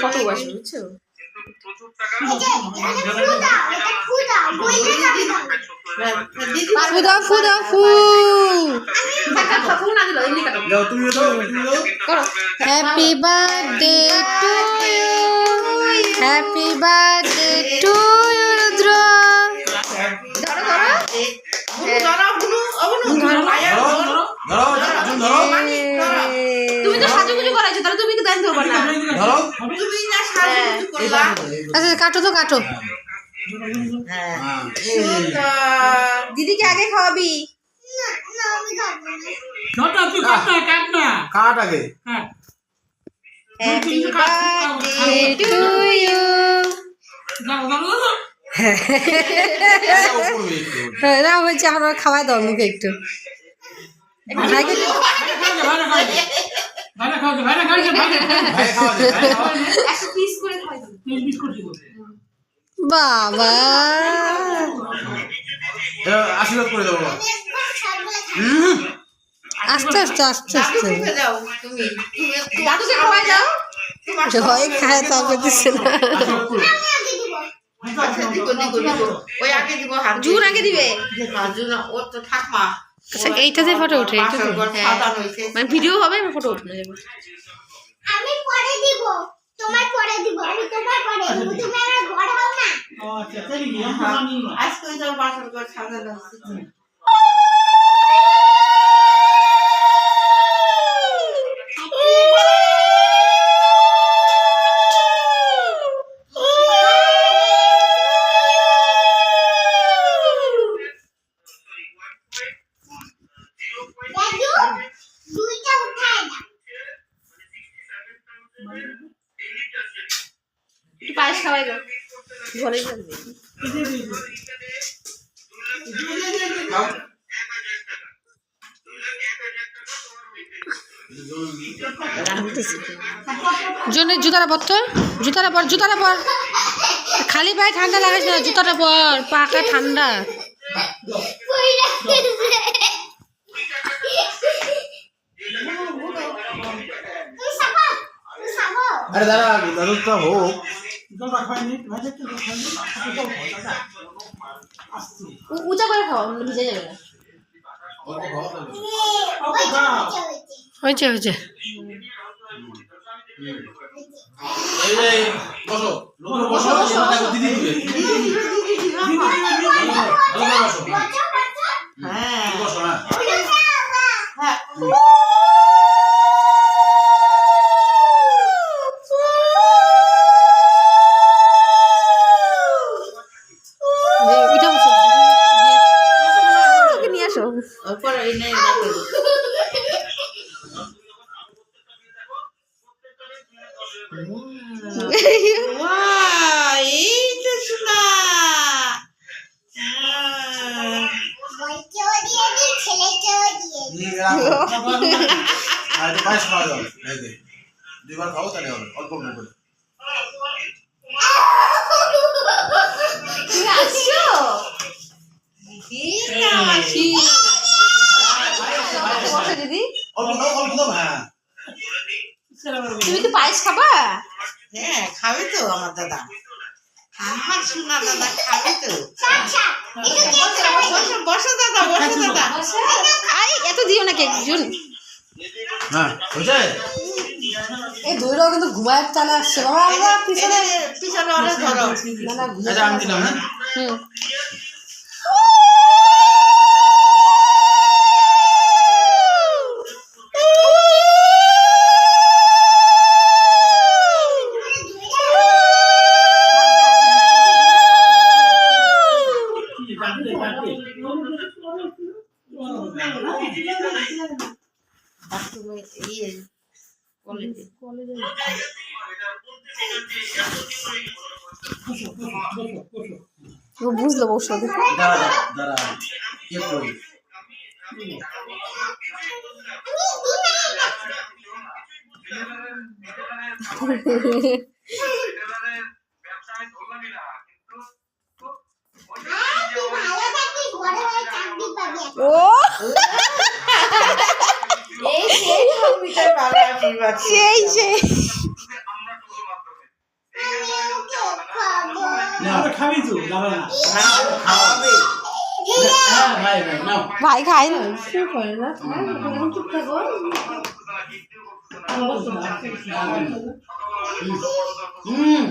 Photo আসবে বুঝছো? Happy birthday to you, happy birthday to you Rudra. তুমি তো সাজুগুজু করাইছো, তাহলে তুমি কি দান ধরবা না? আচ্ছা কাটো তো কাটো। দিদিকে আগে খাওয়াবি। কাট আগে। Happy birthday to you. না বলছি আমার খাওয়াই দাও মুখে একটু। বাবা আশীর্বাদ করে দেবো। আস্তে আস্তে আস্তে আস্তে দাদুকে খাওয়াই দাও। ভয় খায় তবে দিচ্ছে না। জুন আগে দিবে। আচ্ছা এইটাতে ফটো উঠে, মানে ভিডিও হবে, ফটো উঠানো যাবে। আমি পরে দিব, তোমার পরে দিব, আমি তোমার পরে দিব, তুমি আমার ঘর হও না। আচ্ছা তাই কি আমি আজকে তো বাসর ঘর সাজানো হচ্ছে। দুইটা উঠায় দাও। একটু পায়েস খাওয়াই দাও, ঘরে যাবে। জনের জুতাটা পর তো, জুতাটা পর, জুতাটা পর। খালি পায়ে ঠান্ডা লাগাস না, জুতাটা পর, পাকা ঠান্ডা। আরে দাদা দাদুটা হোক। উঁচা করে খাও, ভিজে যাবে না। হয়েছে হয়েছে। এই বসো, বসো, দিদি দিবে। বসো। হ্যাঁ বসো না। নিয়ে আসো। বইকেও দিয়ে দিই, ছেলেকেও দিয়ে দিই। আর একটু পায়েস খাওয়া যাবে। এই দে। দুইবার খাও তাহলে হবে, অল্প অল্প করে। তুমি আসছো? দিদি অল্প দাও, অল্প দাও। হ্যাঁ তুমি কি পায়েস খাবা? হ্যাঁ খাবে তো আমার দাদা, আমার সোনা দাদা খাবে তো। আচ্ছা, এটা কি বসো বসো দাদা, বসো দাদা। আই এত দিও না কেক জুন। হ্যাঁ হয়েছে। এই দুইটাও কিন্তু ঘুমায় চালে আসছে বাবা। পিছনে পিছনে অনেক ধরো। না না এটা আমি দিলাম। হ্যাঁ হুম বুঝলো বসো। দাঁড়া দাঁড়া কে করি। ভালো থাকিস, ঘরে চাকরি পাবি ও এই সেই সঙ্গীতের বাবা আশীর্বাদ সেই সেই খাবো না আমরা খাবি তো যাবে না খাওয়াবে হ্যাঁ ভাই ভাই নাও ভাই খাই না হুম